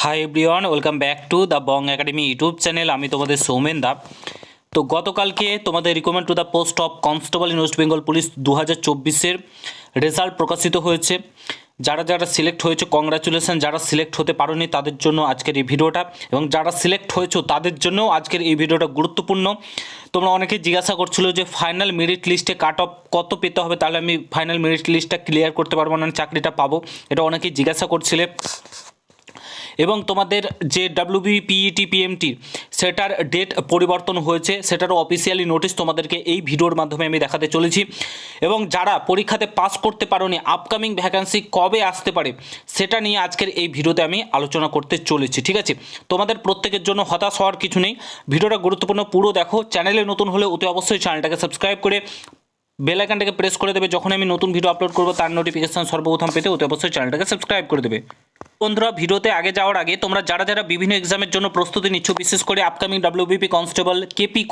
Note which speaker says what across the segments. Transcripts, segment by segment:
Speaker 1: High everyone, welcome back to the Bong Academy YouTube channel. আমি তোমাদের সৌমেন দা। তো গতকালকে তোমাদের recommend to the post of constable in West Bengal police 2024-এর রেজাল্ট প্রকাশিত হয়েছে। যারা যারা সিলেক্ট হয়েছে কংগ্রাচুলেশন, যারা সিলেক্ট হতে পারোনি তাদের জন্য আজকের এই ভিডিওটা, এবং যারা সিলেক্ট হয়েছো তাদের জন্য আজকের এই ভিডিওটা গুরুত্বপূর্ণ। তোমরা অনেকে জিজ্ঞাসা করছিল যে ফাইনাল মেরিট লিস্টে কাট অফ কত পেতে হবে, তাহলে আমি ফাইনাল মেরিট লিস্টটা ক্লিয়ার করতে পারবো না, চাকরিটা পাবো, এটা অনেকেই জিজ্ঞাসা করছিলে। এবং তোমাদের যে WBPET PMT সেটার ডেট পরিবর্তন হয়েছে, সেটারও অফিসিয়ালি নোটিশ তোমাদেরকে এই ভিডিওর মাধ্যমে আমি দেখাতে চলেছি। এবং যারা পরীক্ষাতে পাস করতে পারোনি, আপকামিং ভ্যাকান্সি কবে আসতে পারে সেটা নিয়ে আজকের এই ভিডিওতে আমি আলোচনা করতে চলেছি। ঠিক আছে, তোমাদের প্রত্যেকের জন্য হতাশ হওয়ার কিছু নেই, ভিডিওটা গুরুত্বপূর্ণ, পুরো দেখো। চ্যানেলে নতুন হলে অতি অবশ্যই চ্যানেলটাকে সাবস্ক্রাইব করে বেল আইকনটাকে প্রেস করে দেবে, যখন আমি নতুন ভিডিও আপলোড করবো তার নোটিফিকেশন সর্বপ্রথম পেতে অতি অবশ্যই চ্যানেলটাকে সাবস্ক্রাইব করে দেবে। বন্ধুরা, ভিডিওতে আগে যাওয়ার আগে তোমরা যারা যারা বিভিন্ন এক্সামের জন্য প্রস্তুতি নিচ্ছ, বিশেষ করে আপকামিং WBP কনস্টেবল, কেপি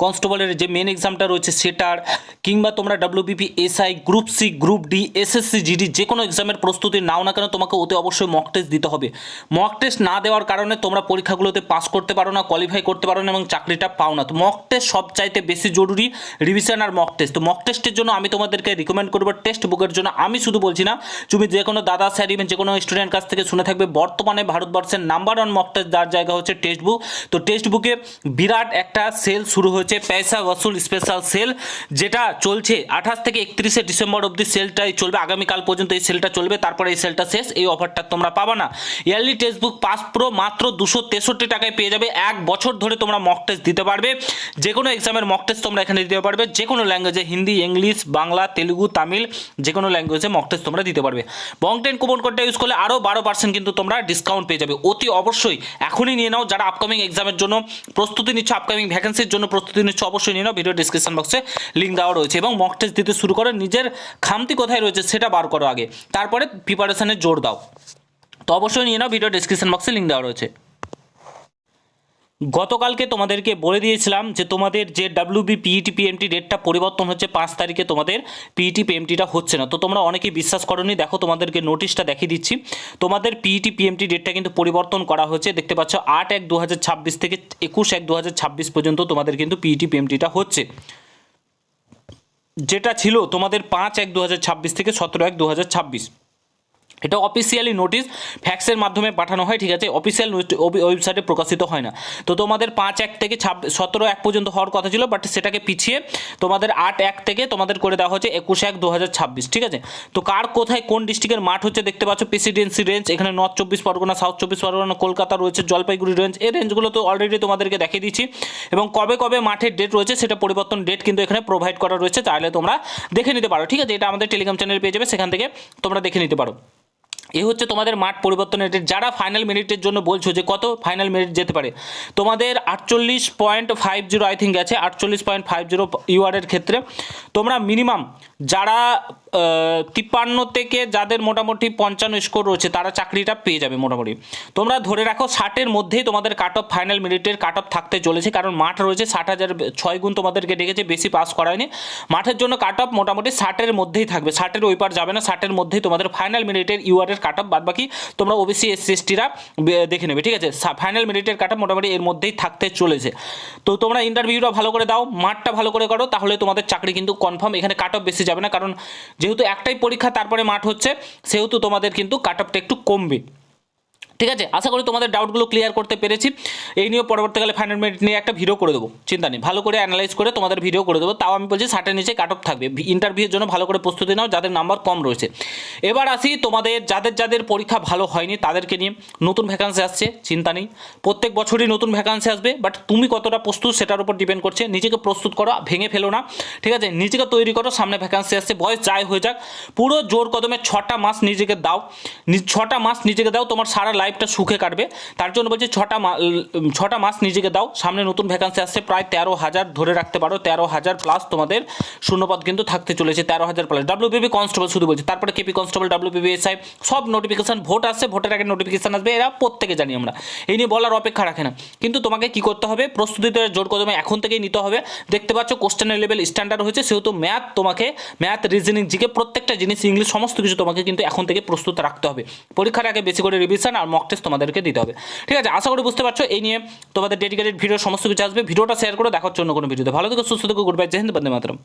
Speaker 1: কনস্টেবলের যে মেন এক্সামটা রয়েছে সেটার, কিংবা তোমরা WBP SI, group C, group D, SSC GD যে কোনো এক্সামের প্রস্তুতি নাও না কেন, তোমাকে অতি অবশ্যই মক টেস্ট দিতে হবে। মক টেস্ট না দেওয়ার কারণে তোমরা পরীক্ষাগুলোতে পাস করতে পারো না, কোয়ালিফাই করতে পারো না এবং চাকরিটা পাও না। তো মক টেস্ট সবচাইতে বেশি জরুরি, রিভিশন আর মক টেস্ট। তো মক টেস্টের জন্য আমি তোমাদেরকে রিকমেন্ড করবো টেক্সট বুকের জন্য। আমি শুধু বলছি না, তুমি যে কোনো দাদা স্যার ইভেন যে কোনো স্টুডেন্ট কাছ থেকে শুনে থাকবে, বর্তমানে ভারতবর্ষের নাম্বার ওয়ান মক টেস্ট যার জায়গা হচ্ছে টেক্সট বুক। তো টেক্সট বুকে বিরাট একটা সেল শুরু হয়েছে, পয়সা ওয়াসুল স্পেশাল সেল, যেটা চলছে 28 থেকে 31শে ডিসেম্বর অবধি সেলটাই চলবে। আগামীকাল পর্যন্ত এই সেলটা চলবে, তারপরে এই সেলটা শেষ, এই অফারটা তোমরা পাবা না। Yearly text book pass pro মাত্র 263 টাকায় পেয়ে যাবে। 1 বছর ধরে তোমরা মক টেস্ট দিতে পারবে, যে কোনো এক্সামের মক টেস্ট তোমরা এখানে দিতে পারবে, যে কোনো ল্যাঙ্গুয়েজে, হিন্দি, ইংলিশ, বাংলা, তেলুগু, তামিল, যে কোনো ল্যাঙ্গুয়েজে মক টেস্ট তোমরা দিতে পারবে। বং 10 কুপন কোডটা ইউজ করলে আরও 12% কিন্তু তোমরা ডিসকাউন্ট পেয়ে যাবে। অতি অবশ্যই এখনই নিয়ে নাও, যারা আপকামিং এক্সামের জন্য প্রস্তুতি নিচ্ছ, আপকামিং ভ্যাকেন্সির জন্য প্রস্তুতি নিচ্ছ, অবশ্যই নিয়ে নাও। ভিডিও ডিসক্রিপশন বক্সে লিঙ্ক দেওয়া রয়েছে, এবং মক টেস্ট দিতে শুরু করো। নিজের খামতি কোথায় রয়েছে সেটা বার করো আগে, তারপরে প্রিপারেশনে জোর দাও। তো অবশ্যই নিয়ে নাও, ভিডিও ডিসক্রিপশন বক্সে লিঙ্ক দেওয়া রয়েছে। গতকালকে তোমাদেরকে বলে দিয়েছিলাম যে তোমাদের যে WBPET PMT ডেটটা পরিবর্তন হচ্ছে, 5 তারিখে তোমাদের PET PMTটা হচ্ছে না। তো তোমরা অনেকেই বিশ্বাস করোনি, দেখো তোমাদেরকে নোটিশটা দেখিয়ে দিচ্ছি। তোমাদের PET PMT ডেটটা কিন্তু পরিবর্তন করা হয়েছে, দেখতে পাচ্ছ 8/1/2026 থেকে 21/1/2026 পর্যন্ত তোমাদের কিন্তু PET PMTটা হচ্ছে, যেটা ছিল তোমাদের 5/1/2026 থেকে 17/1/2026। এটা অফিসিয়ালি নোটিশ ফ্যাক্সের মাধ্যমে পাঠানো হয়, ঠিক আছে, অফিসিয়াল ওয়েবসাইটে প্রকাশিত হয় না। তো তোমাদের 5/1 থেকে 17/1 পর্যন্ত হওয়ার কথা ছিল, বাট সেটাকে পিছিয়ে তোমাদের 8/1 থেকে তোমাদের করে দেওয়া হচ্ছে 21/1/2026। ঠিক আছে, তো কার কোথায় কোন ডিস্ট্রিক্টের মাঠ হচ্ছে দেখতে পাচ্ছ। প্রেসিডেন্সি রেঞ্জ, এখানে নর্থ 24 পরগনা, সাউথ 24 পরগনা, কলকাতা রয়েছে, জলপাইগুড়ি রেঞ্জ, এই রেঞ্জগুলো তো অলরেডি তোমাদেরকে দেখিয়ে দিচ্ছি। এবং কবে কবে মাঠের ডেট রয়েছে সেটা পরিবর্তন ডেট কিন্তু এখানে প্রোভাইড করা রয়েছে, চাইলে তোমরা দেখে নিতে পারো। ঠিক আছে, এটা আমাদের টেলিগ্রাম চ্যানেল পেয়ে যাবে, সেখান থেকে তোমরা দেখে নিতে পারো। এই হচ্ছে তোমাদের মাঠ পরিবর্তনের ডেট। যারা ফাইনাল মেরিটের জন্য বলছো যে কত ফাইনাল মেরিট যেতে পারে, তোমাদের 48.50 আই থিঙ্ক আছে, 48.50 ইউআরের ক্ষেত্রে তোমরা মিনিমাম যারা 53 থেকে যাদের মোটামুটি 55 স্কোর রয়েছে তারা চাকরিটা পেয়ে যাবে মোটামুটি। তোমরা ধরে রাখো 60-এর মধ্যেই তোমাদের কাট অফ, ফাইনাল মেরিটের কাট অফ থাকতে চলেছে, কারণ মাঠ রয়েছে 60,000, 6 গুণ তোমাদেরকে ডেকেছে, বেশি পাস করায়নি। মাঠের জন্য কাট অফ মোটামুটি 60-এর মধ্যেই থাকবে, 60-এর ওই পার যাবে না, 60-এর মধ্যেই তোমাদের ফাইনাল মেরিটের ইউআরের কাট অফ। বাদ বাকি তোমরা ওবিসি SC STরা দেখে নেবে। ঠিক আছে, ফাইনাল মেরিটের কাট অফ মোটামুটি এর মধ্যেই থাকতে চলেছে। তো তোমরা ইন্টারভিউটা ভালো করে দাও, মাঠটা ভালো করে করো, তাহলে তোমাদের চাকরি কিন্তু কনফার্ম। এখানে কাট অফ বেশি যাবে না, কারণ যেহেতু একটাই পরীক্ষা তারপরে মাঠ হচ্ছে, সেহেতু তোমাদের কিন্তু কাট অফটা একটু কমবে। ঠিক আছে, আশা করি তোমাদের ডাউটগুলো ক্লিয়ার করতে পেরেছি। এই নিয়ে পরবর্তীকালে ফাইনাল মেরিট নিয়ে একটা ভিডিও করে দেবো, চিন্তা নেই, ভালো করে অ্যানালাইজ করে তোমাদের ভিডিও করে দেবো। তাও আমি বলছি 60-এর নিচে কাট অফ থাকবে। ইন্টারভিউর জন্য ভালো করে প্রস্তুতি নাও, যাদের নাম্বার কম রয়েছে। এবার আসি তোমাদের যাদের যাদের পরীক্ষা ভালো হয়নি তাদেরকে নিয়ে। নতুন ভ্যাকান্সি আসছে, চিন্তা নেই, প্রত্যেক বছরই নতুন ভ্যাকান্সি আসবে, বাট তুমি কতটা প্রস্তুত সেটার উপর ডিপেন্ড করছে। নিজেকে প্রস্তুত করো, ভেঙে ফেলো না, ঠিক আছে, নিজেকে তৈরি করো, সামনে ভ্যাকান্সি আসছে, বয়স যাই হয়ে যাক, পুরো জোর কদমে 6টা মাস নিজেকে দাও, 6টা মাস নিজেকে দাও, তোমার সারা লাইফটা সুখে কাটবে। তার জন্য বলছি 6টা মাস নিজেকে দাও। সামনে নতুন ভ্যাকান্সি আসছে, প্রায় 13,000 ধরে রাখতে পারো, 13,000 প্লাস তোমাদের শূন্যপদ কিন্তু থাকতে চলেছে, 13,000 প্লাস। WBP কনস্টেবল শুধু বলছি, তারপরে কেপি কনস্টেবল, WBP SI সব নোটিফিকেশন, ভোট আসছে, ভোটের আগে নোটিফিকেশন আসবে, এরা প্রত্যেকে জানি আমরা, এই নিয়ে বলার অপেক্ষা রাখে না। কিন্তু তোমাকে কি করতে হবে, প্রস্তুতিতে জোর কদমে এখন থেকেই নিতে হবে। দেখতে পাচ্ছ কোশ্চেনের লেভেল স্ট্যান্ডার্ড হয়েছে, সেহেতু ম্যাথ, রিজনিং, জিকে প্রত্যেকটা জিনিস, ইংলিশ, সমস্ত কিছু তোমাকে কিন্তু এখন থেকে প্রস্তুত রাখতে হবে। পরীক্ষার আগে বেশি করে রিভিশন আর মক টেস্ট তোমাদেরকে দিতে হবে। ঠিক আছে, আশা করি বুঝতে পারছো। এই নিয়ে তোমাদের ডেডিকেটেড ভিডিও সমস্ত কিছু আসবে। ভিডিওটা শেয়ার করে দেখার জন্য কোনো ভিডিওতে ভালো থেকো, সুস্থ থেকো, গুড বাই, জয় হিন্দ, বন্দে মাতরম।